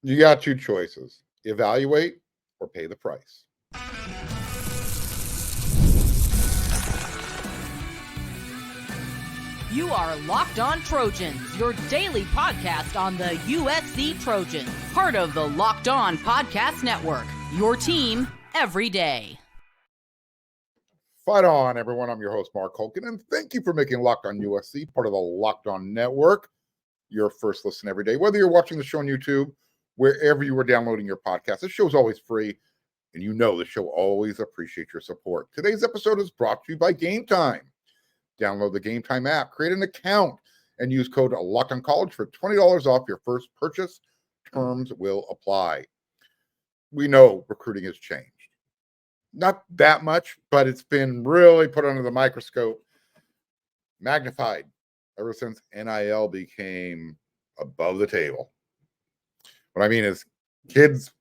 You got two choices: evaluate or pay the price. You are Locked On Trojans, your daily podcast on the USC Trojans, part of the Locked On Podcast Network, your team every day. Fight on, everyone. I'm your host, Mark Holkin, and thank you for making Locked On USC part of the Locked On Network, your first listen every day. Whether you're watching the show on YouTube, wherever you are downloading your podcast, this show is always free, and you know the show always appreciates your support. Today's episode is brought to you by GameTime. Download the GameTime app, create an account, and use code LOCKEDONCollege for $20 off your first purchase. Terms will apply. We know recruiting has changed. Not that much, but it's been really put under the microscope, magnified ever since NIL became above the table. What I mean is kids,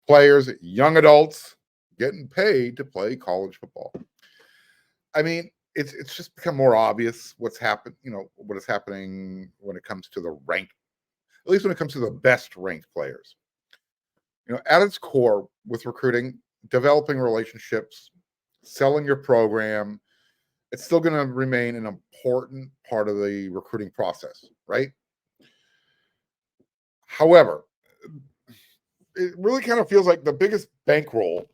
players, young adults getting paid to play college football. I mean, it's just become more obvious what's happened, what is happening when it comes to the ranked, at least when it comes to the best ranked players. At its core with recruiting, developing relationships, selling your program, it's still going to remain an important part of the recruiting process, right? However, it really kind of feels like the biggest bankroll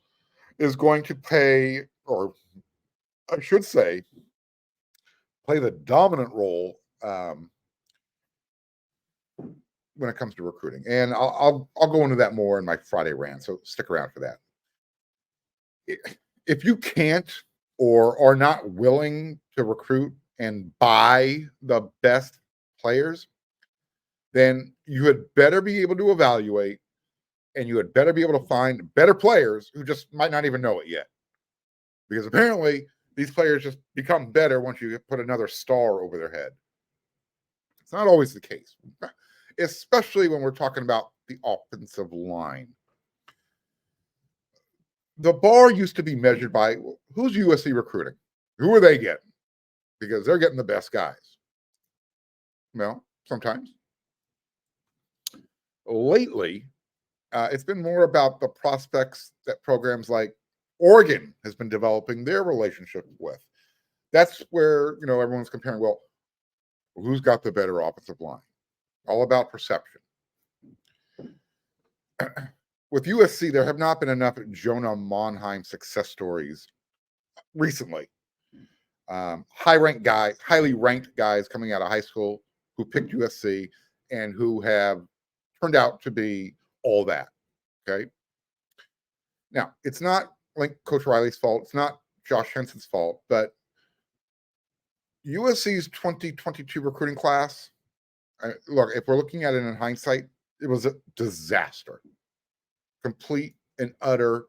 is going to pay, or I should say, play the dominant role when it comes to recruiting. And I'll go into that more in my Friday rant, so stick around for that. If you can't or are not willing to recruit and buy the best players, then you had better be able to evaluate, and you had better be able to find better players who just might not even know it yet. Because apparently these players just become better once you put another star over their head. It's not always the case, especially when we're talking about the offensive line. The bar used to be measured by who's USC recruiting? Who are they getting? Because they're getting the best guys. Well, sometimes. Lately, it's been more about the prospects that programs like Oregon has been developing their relationship with. That's where, everyone's comparing, well, who's got the better offensive line? All about perception. With USC, there have not been enough Jonah Monheim success stories recently. Highly ranked guys coming out of high school who picked USC and who have turned out to be all that. Okay. Now, it's not like Coach Riley's fault. It's not Josh Henson's fault, but USC's 2022 recruiting class, look, if we're looking at it in hindsight, it was a disaster. Complete and utter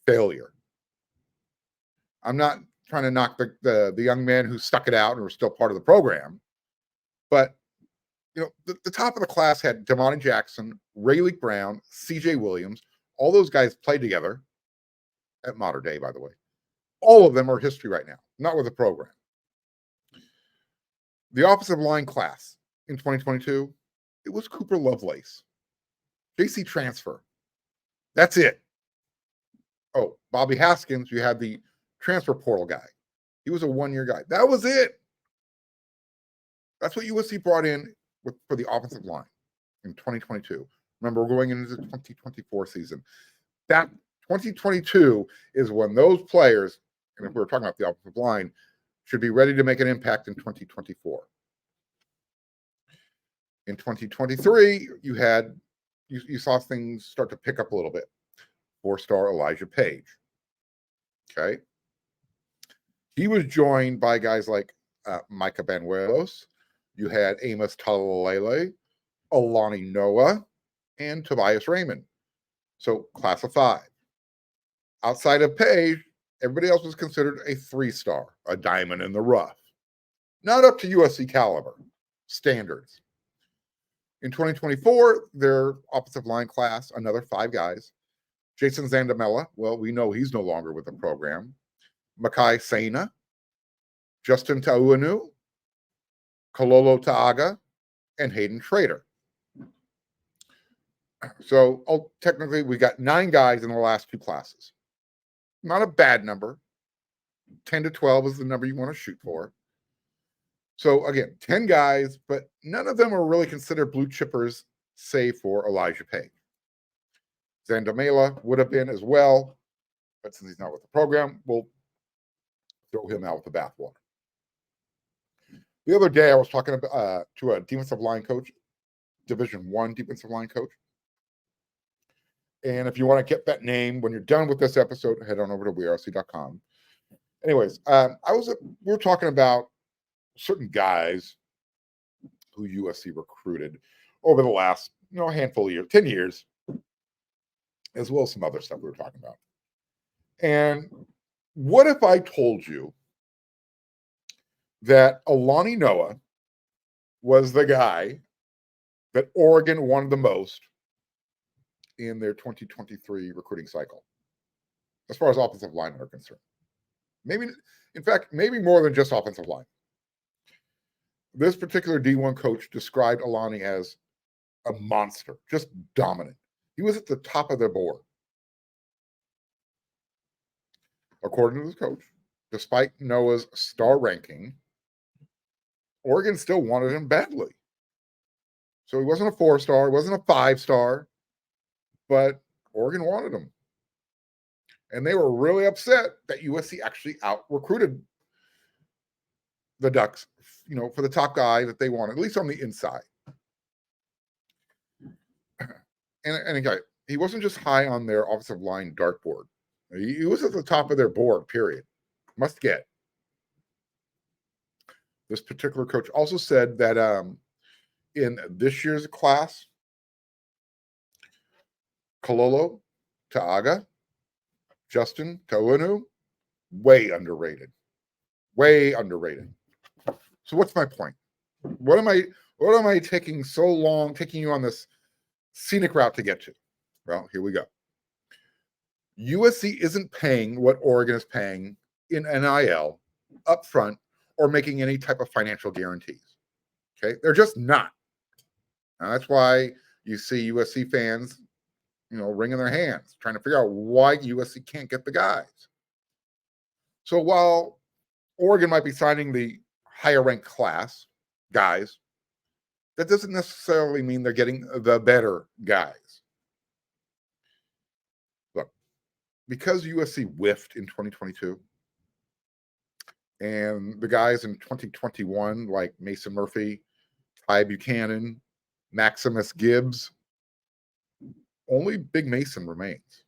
failure. I'm not trying to knock the young men who stuck it out and were still part of the program, but the top of the class had Damani Jackson, Rayleigh Brown, CJ Williams. All those guys played together at Mater Dei, by the way. All of them are history right now, not with the program. The offensive line class in 2022, it was Cooper Lovelace, JC transfer. That's it. Oh, Bobby Haskins, you had the transfer portal guy. He was a one-year guy. That was it. That's what USC brought in for the offensive line in 2022. Remember, we're going into the 2024 season. That 2022 is when those players, and if we're talking about the offensive line, should be ready to make an impact in 2024. In 2023, you saw things start to pick up a little bit. 4-star Elijah Page. Okay. He was joined by guys like Micah Banuelos. You had Amos Talalele, Alani Noah, and Tobias Raymond. So class of 5. Outside of Page, everybody else was considered a 3-star, a diamond in the rough. Not up to USC caliber standards. In 2024, their offensive line class, another 5 guys. Jason Zandamela, well, we know he's no longer with the program. Makai Sena, Justin Tauanu, Kalolo Taaga, and Hayden Schrader. So technically, we got 9 guys in the last 2 classes. Not a bad number. 10 to 12 is the number you want to shoot for. So again, 10 guys, but none of them are really considered blue chippers, save for Elijah Page. Zandamela would have been as well, but since he's not with the program, we'll throw him out with the bathwater. The other day, I was talking to a defensive line coach, Division I defensive line coach. And if you want to get that name when you're done with this episode, head on over to wearec.com. Anyways, we were talking about certain guys who USC recruited over the last handful of years, 10 years, as well as some other stuff we were talking about. And what if I told you that Alani Noah was the guy that Oregon wanted the most in their 2023 recruiting cycle, as far as offensive linemen are concerned? Maybe, in fact, maybe more than just offensive line. This particular D1 coach described Alani as a monster, just dominant. He was at the top of their board. According to this coach, despite Noah's star ranking, Oregon still wanted him badly. So he wasn't a 4-star, he wasn't a 5-star, but Oregon wanted him. And they were really upset that USC actually out-recruited the Ducks, for the top guy that they wanted, at least on the inside. And again, he wasn't just high on their offensive line dartboard. He was at the top of their board, period. Must get. This particular coach also said that in this year's class, Kalolo Ta'aga, Justin Taunu, way underrated. Way underrated. So what's my point? What am I taking so long, taking you on this scenic route to get to? Well, here we go. USC isn't paying what Oregon is paying in NIL up front or making any type of financial guarantees. Okay? They're just not. And that's why you see USC fans, wringing their hands, trying to figure out why USC can't get the guys. So while Oregon might be signing the higher ranked class guys, that doesn't necessarily mean they're getting the better guys. Look, because USC whiffed in 2022, and the guys in 2021, like Mason Murphy, Ty Buchanan, Maximus Gibbs, only Big Mason remains.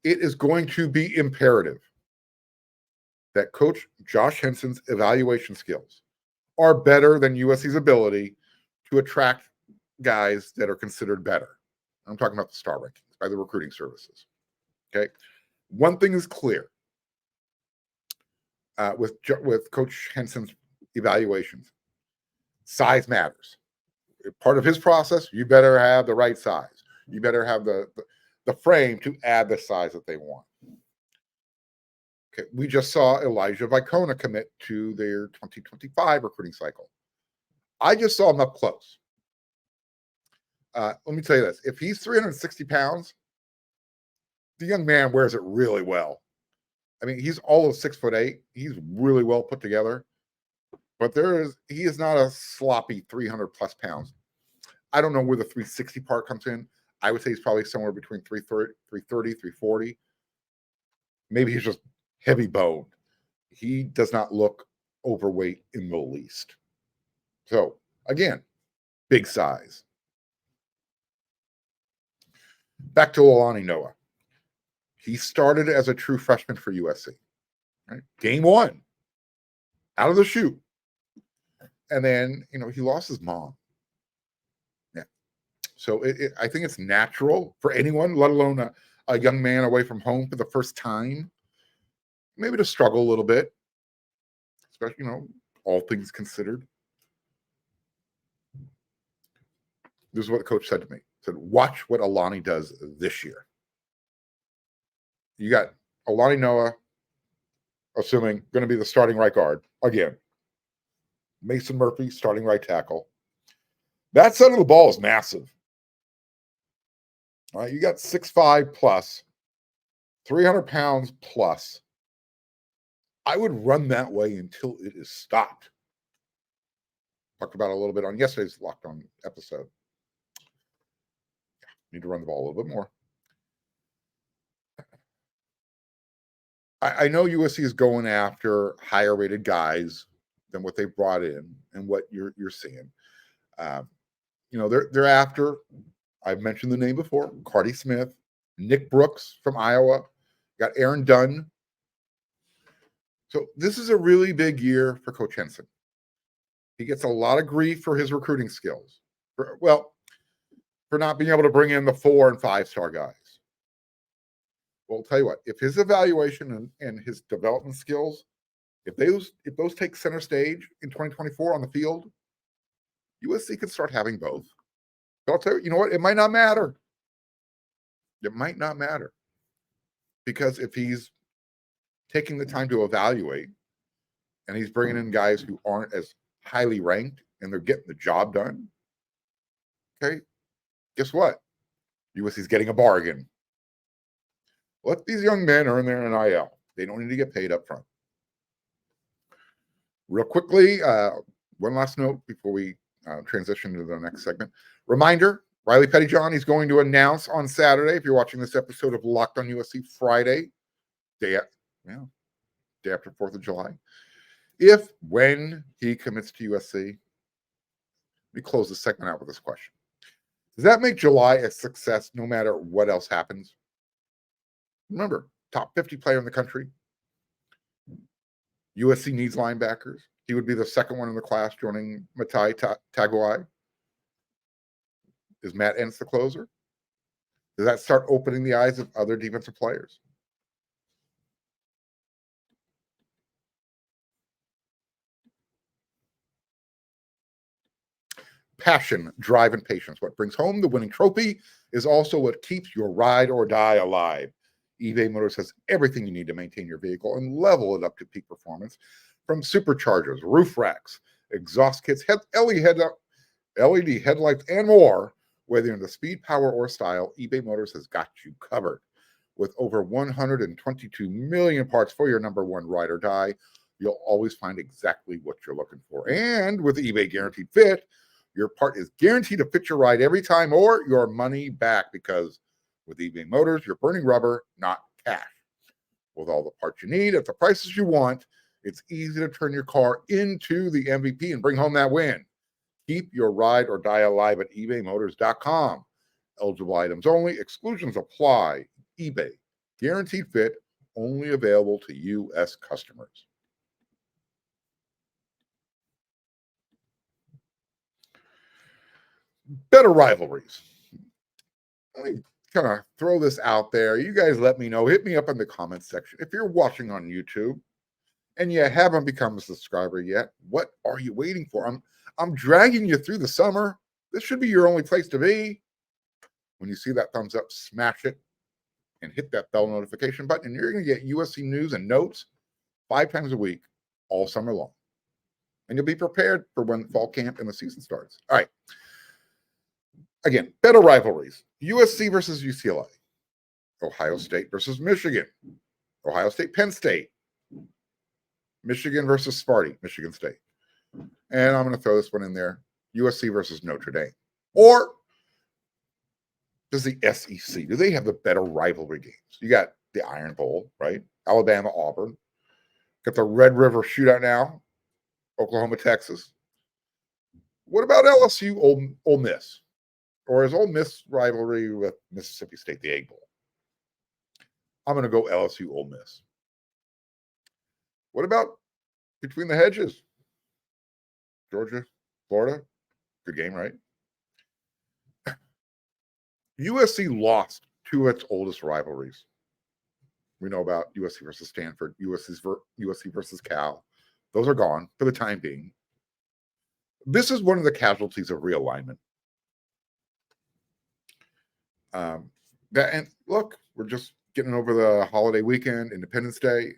It is going to be imperative that Coach Josh Henson's evaluation skills are better than USC's ability to attract guys that are considered better. I'm talking about the star rankings by the recruiting services. Okay. One thing is clear with Coach Henson's evaluations: size matters. Part of his process, you better have the right size. You better have the frame to add the size that they want. Okay, we just saw Elijah Vicona commit to their 2025 recruiting cycle. I just saw him up close. Let me tell you this. If he's 360 pounds, the young man wears it really well. I mean, he's all of 6'8". He's really well put together. But he is not a sloppy 300 plus pounds. I don't know where the 360 part comes in. I would say he's probably somewhere between 330, 340. Maybe he's just heavy boned. He does not look overweight in the least. So, again, big size. Back to Alani Noah. He started as a true freshman for USC. Right? Game 1. Out of the chute. And then, he lost his mom. Yeah. So I think it's natural for anyone, let alone a young man away from home for the first time, maybe to struggle a little bit, especially, all things considered. This is what the coach said to me. He said, watch what Alani does this year. You got Alani Noah, assuming going to be the starting right guard again. Mason Murphy, starting right tackle. That side of the ball is massive. All right, you got 6'5" plus, 300 pounds plus. I would run that way until it is stopped. Talked about it a little bit on yesterday's Locked On episode. Need to run the ball a little bit more. I know USC is going after higher rated guys than what they brought in and what you're seeing. They're after, I've mentioned the name before, Cardi Smith, Nick Brooks from Iowa, got Aaron Dunn. So this is a really big year for Coach Henson. He gets a lot of grief for his recruiting skills. For not being able to bring in the 4 and 5 star guys. Well, I'll tell you what, if his evaluation and his development skills, if those take center stage in 2024 on the field, USC could start having both. But I'll tell you, you know what? It might not matter. It might not matter. Because if he's taking the time to evaluate and he's bringing in guys who aren't as highly ranked and they're getting the job done, okay, guess what? USC's getting a bargain. Let these young men earn their NIL. They don't need to get paid up front. Real quickly, one last note before we transition to the next segment. Reminder, Riley Pettyjohn, he's going to announce on Saturday, if you're watching this episode of Locked on USC Friday, day after 4th of July, when he commits to USC. Let me close this segment out with this question. Does that make July a success no matter what else happens? Remember, top 50 player in the country. USC needs linebackers. He would be the second one in the class joining Matai Taguai. Is Matt Entz the closer? Does that start opening the eyes of other defensive players? Passion, drive, and patience. What brings home the winning trophy is also what keeps your ride or die alive. eBay Motors has everything you need to maintain your vehicle and level it up to peak performance, from superchargers, roof racks, exhaust kits, LED headlights, and more. Whether you're into speed, power, or style, eBay Motors has got you covered. With over 122 million parts for your number one ride or die, you'll always find exactly what you're looking for. And with eBay Guaranteed Fit, your part is guaranteed to fit your ride every time or your money back, because with eBay Motors, you're burning rubber, not cash. With all the parts you need at the prices you want, it's easy to turn your car into the MVP and bring home that win. Keep your ride or die alive at ebaymotors.com. Eligible items only. Exclusions apply. eBay. Guaranteed fit. Only available to U.S. customers. Better rivalries. Let me kind of throw this out there. You guys let me know. Hit me up in the comments section. If you're watching on YouTube and you haven't become a subscriber yet, what are you waiting for? I'm dragging you through the summer. This should be your only place to be. When you see that thumbs up, smash it and hit that bell notification button, and you're going to get USC news and notes 5 times a week all summer long. And you'll be prepared for when fall camp and the season starts. All right. Again, better rivalries. USC versus UCLA. Ohio State versus Michigan. Ohio State, Penn State. Michigan versus Sparty, Michigan State. And I'm going to throw this one in there. USC versus Notre Dame. Or does the SEC, do they have the better rivalry games? You got the Iron Bowl, right? Alabama, Auburn. Got the Red River Shootout now. Oklahoma, Texas. What about LSU, Ole Miss? Or is Ole Miss rivalry with Mississippi State the Egg Bowl? I'm going to go LSU, Ole Miss. What about between the hedges? Georgia, Florida. Good game, right? USC lost 2 of its oldest rivalries. We know about USC versus Stanford, USC versus Cal. Those are gone for the time being. This is one of the casualties of realignment. And look, we're just getting over the holiday weekend, Independence Day.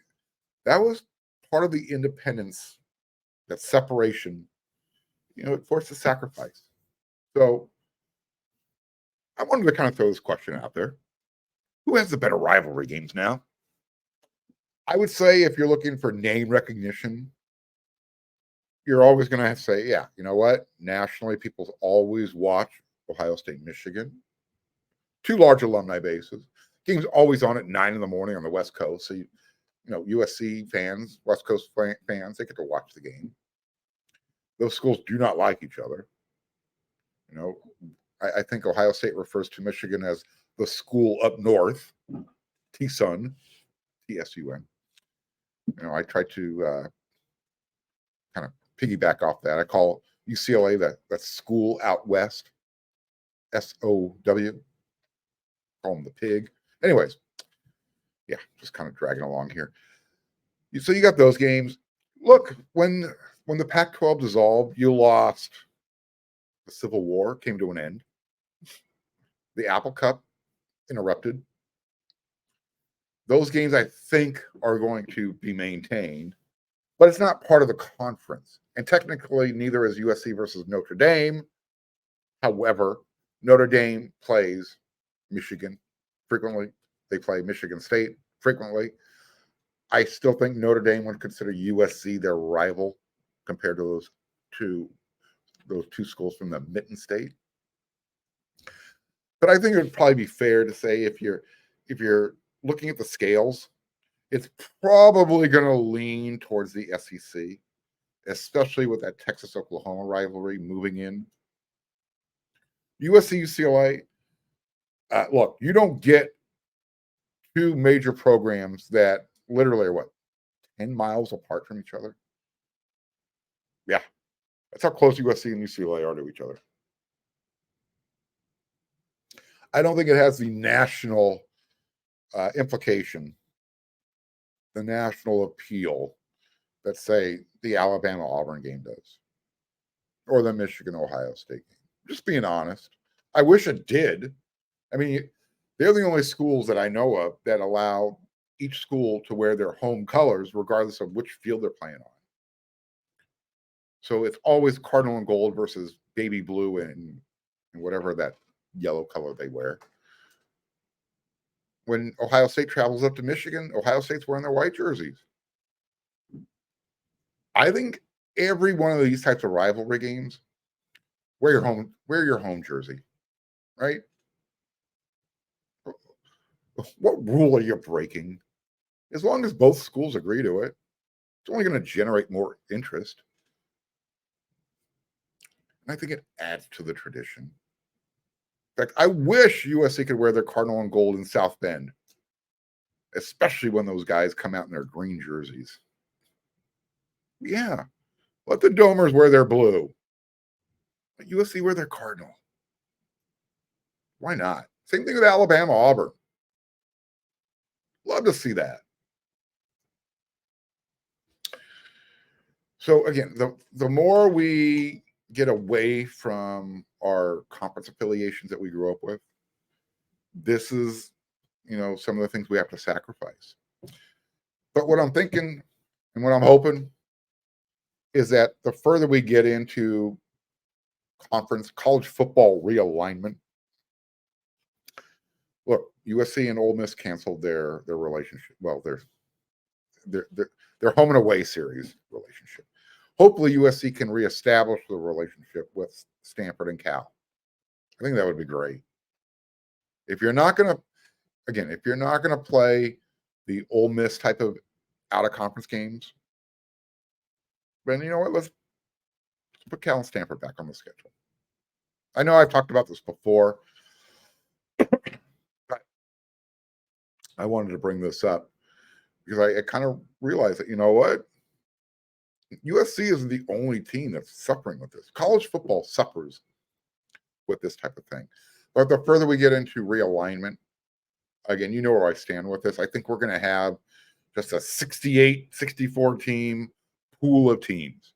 That was part of the independence, that separation. It forced a sacrifice. So I wanted to kind of throw this question out there. Who has the better rivalry games now? I would say if you're looking for name recognition, you're always going to say, yeah, you know what? Nationally, people always watch Ohio State, Michigan. Two large alumni bases. Game's always on at 9 in the morning on the West Coast. So, USC fans, West Coast fans, they get to watch the game. Those schools do not like each other. I think Ohio State refers to Michigan as the school up north, T-Sun, T-S-U-N. I try to kind of piggyback off that. I call UCLA that school out west, S-O-W. Call them the pig. Anyways, yeah, just kind of dragging along here. So you got those games. Look, when the Pac-12 dissolved, you lost. The Civil War came to an end. The Apple Cup interrupted. Those games, I think, are going to be maintained, but it's not part of the conference. And technically, neither is USC versus Notre Dame. However, Notre Dame plays Michigan frequently. They play Michigan State frequently. I still think Notre Dame would consider USC their rival compared to those two schools from the Mitten State. But I think it would probably be fair to say if you're looking at the scales, it's probably going to lean towards the SEC, especially with that Texas-Oklahoma rivalry moving in. USC, UCLA, look, you don't get two major programs that literally are 10 miles apart from each other? Yeah, that's how close USC and UCLA are to each other. I don't think it has the national implication, the national appeal that, say, the Alabama-Auburn game does, or the Michigan-Ohio State game. Just being honest. I wish it did. I mean, they're the only schools that I know of that allow each school to wear their home colors regardless of which field they're playing on. So it's always cardinal and gold versus baby blue and whatever that yellow color they wear. When Ohio State travels up to Michigan, Ohio State's wearing their white jerseys. I think every one of these types of rivalry games, wear your home jersey, right? What rule are you breaking? As long as both schools agree to it, it's only going to generate more interest. And I think it adds to the tradition. In fact, I wish USC could wear their cardinal and gold in South Bend, especially when those guys come out in their green jerseys. Yeah, let the Domers wear their blue. Let USC wear their cardinal. Why not? Same thing with Alabama, Auburn. Love to see that. So again, the more we get away from our conference affiliations that we grew up with, this is, some of the things we have to sacrifice. But what I'm thinking and what I'm hoping is that the further we get into college football realignment, look, USC and Ole Miss canceled their relationship. Well, their home and away series relationship. Hopefully, USC can reestablish the relationship with Stanford and Cal. I think that would be great. If you're not going to play the Ole Miss type of out of conference games, then you know what? Let's put Cal and Stanford back on the schedule. I know I've talked about this before, but I wanted to bring this up because I kind of realized that, you know what? USC isn't the only team that's suffering with this. College football suffers with this type of thing. But the further we get into realignment, again, you know where I stand with this. I think we're going to have just a 68, 64 team pool of teams.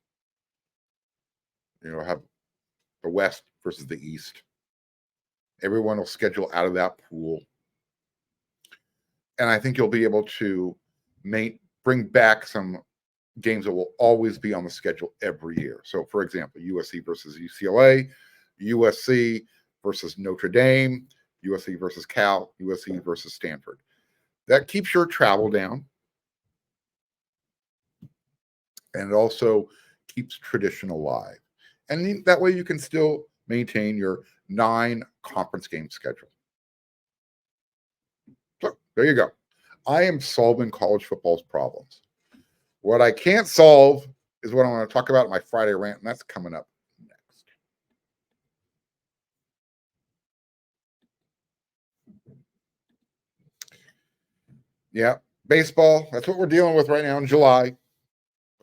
Have the West versus the East. Everyone will schedule out of that pool. And I think you'll be able to bring back some games that will always be on the schedule every year. So, for example, USC versus UCLA, USC versus Notre Dame, USC versus Cal, USC versus Stanford. That keeps your travel down. And it also keeps tradition alive. And that way you can still maintain your 9 conference game schedule. So there you go. I am solving college football's problems. What I can't solve is what I want to talk about in my Friday rant, and that's coming up next. Yeah, baseball, that's what we're dealing with right now in July.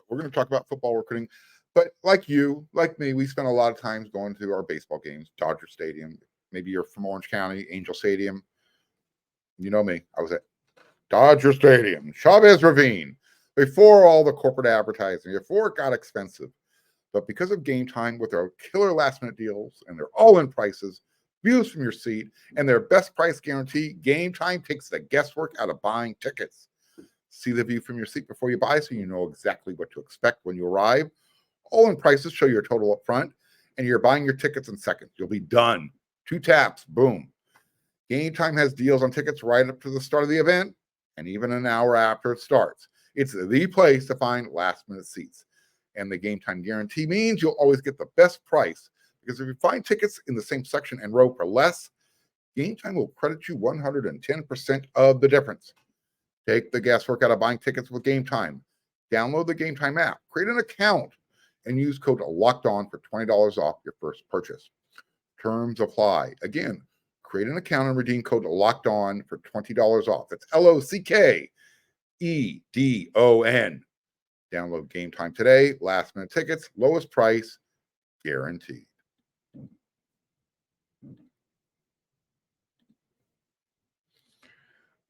We're going to talk about football recruiting. But like you, like me, we spend a lot of times going to our baseball games, Dodger Stadium. Maybe you're from Orange County, Angel Stadium. You know me. I was at Dodger Stadium, Chavez Ravine, before all the corporate advertising, before it got expensive. But because of GameTime with their killer last-minute deals and their all-in prices, views from your seat, and their best price guarantee, GameTime takes the guesswork out of buying tickets. See the view from your seat before you buy so you know exactly what to expect when you arrive. All-in prices show your total up front, and you're buying your tickets in seconds. You'll be done. 2 taps, boom. GameTime has deals on tickets right up to the start of the event and even an hour after it starts. It's the place to find last-minute seats. And the GameTime guarantee means you'll always get the best price, because if you find tickets in the same section and row for less, GameTime will credit you 110% of the difference. Take the guesswork out of buying tickets with GameTime. Download the GameTime app, create an account, and use code LOCKEDON for $20 off your first purchase. Terms apply. Again, create an account and redeem code LOCKEDON for $20 off. That's LOCKEDON. Download GameTime today. Last minute tickets, lowest price, guaranteed.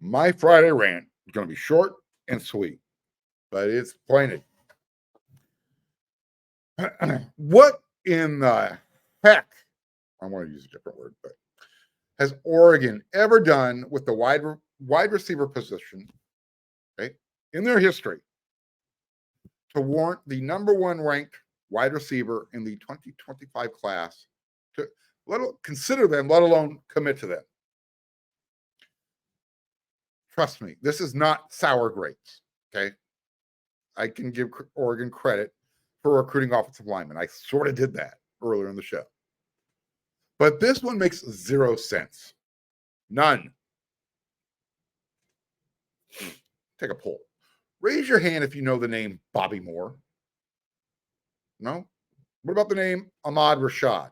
My Friday rant is going to be short and sweet, but it's pointed. What in the heck, I want to use a different word, but has Oregon ever done with the wide receiver position, okay, in their history to warrant the number 1 ranked wide receiver in the 2025 class to consider them, let alone commit to them? Trust me, this is not sour grapes, okay? I can give Oregon credit for recruiting offensive linemen. I sort of did that earlier in the show. But this one makes 0 sense. None. Take a poll. Raise your hand if you know the name Bobby Moore. No? What about the name Ahmad Rashad,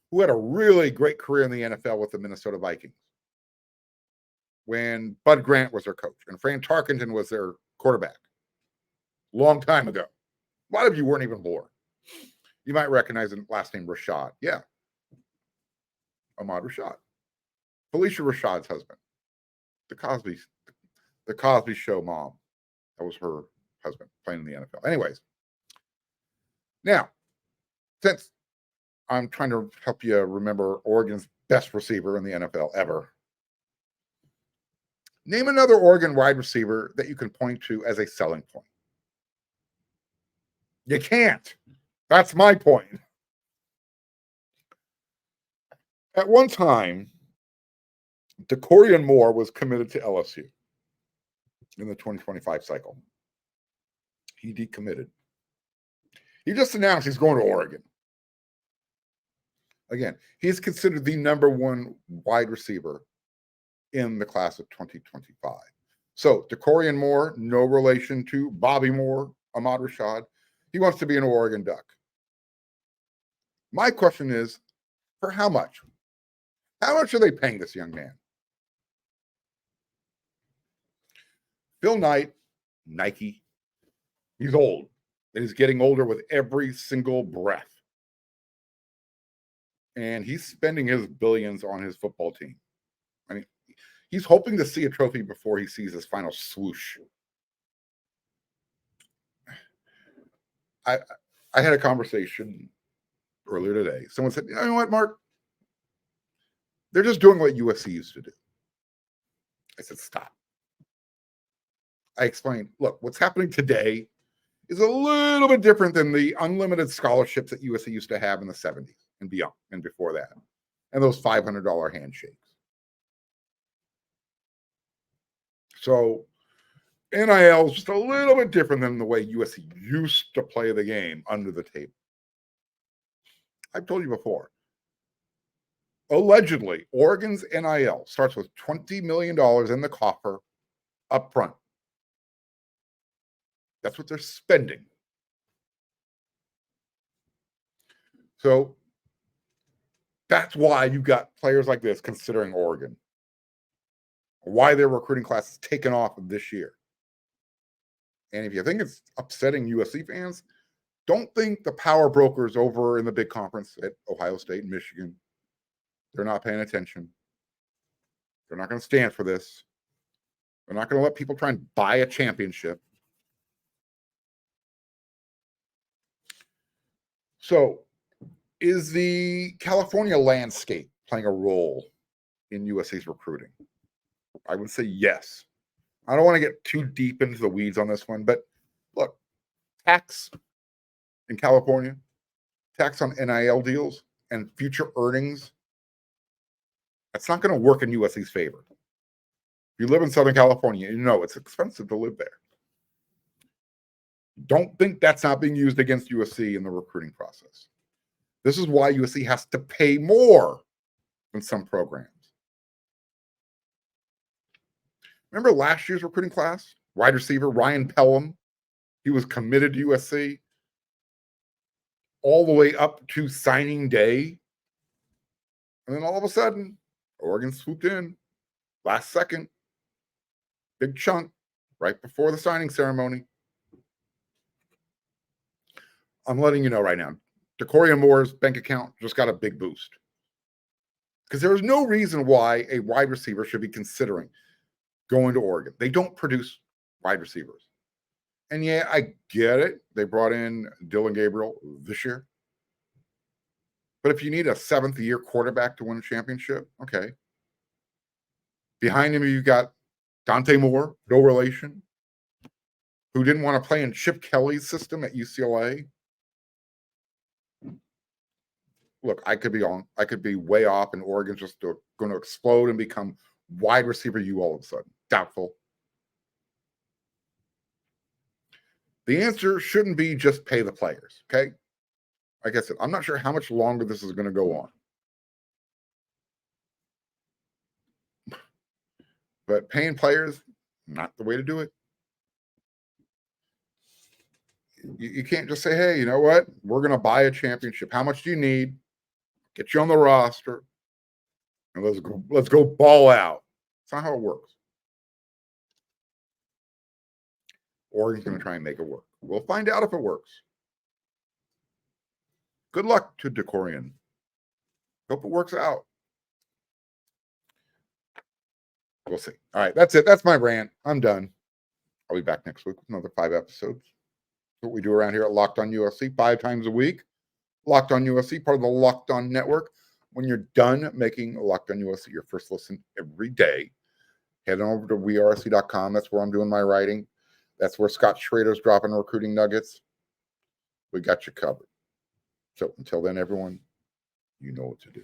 who had a really great career in the NFL with the Minnesota Vikings when Bud Grant was their coach and Fran Tarkenton was their quarterback? Long time ago. A lot of you weren't even born. You might recognize the last name Rashad. Yeah. Ahmad Rashad. Felicia Rashad's husband. The Cosby Show mom. That was her husband playing in the NFL. Anyways. Now, since I'm trying to help you remember Oregon's best receiver in the NFL ever, name another Oregon wide receiver that you can point to as a selling point. You can't. That's my point. At one time, DeCorian Moore was committed to LSU in the 2025 cycle. He decommitted. He just announced he's going to Oregon. Again, he's considered the number 1 wide receiver in the class of 2025. So DeCorian Moore, no relation to Bobby Moore, Ahmad Rashad. He wants to be an Oregon Duck. My question is, for how much? How much are they paying this young man? Phil Knight, Nike, he's old, and he's getting older with every single breath. And he's spending his billions on his football team. I mean, he's hoping to see a trophy before he sees his final swoosh. I had a conversation earlier today. Someone said, you know what, Mark? They're just doing what USC used to do. I said, stop. I explained, look, what's happening today is a little bit different than the unlimited scholarships that USC used to have in the 70s and beyond and before that, and those $500 handshakes. So NIL is just a little bit different than the way USC used to play the game under the table. I've told you before. Allegedly, Oregon's NIL starts with $20 million in the coffer up front. That's what they're spending. So that's why you've got players like this considering Oregon. Why their recruiting class has taken off this year. And if you think it's upsetting USC fans, don't think the power brokers over in the big conference at Ohio State and Michigan, they're not paying attention. They're not going to stand for this. They're not going to let people try and buy a championship. So, is the California landscape playing a role in USC's recruiting? I would say yes. I don't want to get too deep into the weeds on this one, but look, tax in California, tax on NIL deals and future earnings, that's not going to work in USC's favor. If you live in Southern California, you know it's expensive to live there. Don't think that's not being used against USC in the recruiting process. This is why USC has to pay more than some programs. Remember last year's recruiting class? Wide receiver Ryan Pelham. He was committed to USC all the way up to signing day. And then all of a sudden, Oregon swooped in last second. Big chunk right before the signing ceremony. I'm letting you know right now, DeCorian Moore's bank account just got a big boost. Because there is no reason why a wide receiver should be considering going to Oregon. They don't produce wide receivers. And yeah, I get it. They brought in Dylan Gabriel this year. But if you need a seventh-year quarterback to win a championship, okay. Behind him, you've got Dante Moore, no relation, who didn't want to play in Chip Kelly's system at UCLA. Look, I could be on. I could be way off, and Oregon's just going to explode and become wide receiver U all of a sudden. Doubtful. The answer shouldn't be just pay the players, okay? Like I said, I'm not sure how much longer this is going to go on. But paying players, not the way to do it. You can't just say, hey, you know what? We're going to buy a championship. How much do you need? Get you on the roster. And let's go ball out. It's not how it works. Oregon's going to try and make it work. We'll find out if it works. Good luck to DeCorian. Hope it works out. We'll see. All right, that's it. That's my rant. I'm done. I'll be back next week with another 5 episodes. That's what we do around here at Locked On USC 5 times a week. Locked On USC, part of the Locked On Network. When you're done making Locked On USC your first listen every day, head on over to wersc.com. That's where I'm doing my writing. That's where Scott Schrader's dropping recruiting nuggets. We got you covered. So until then, everyone, you know what to do.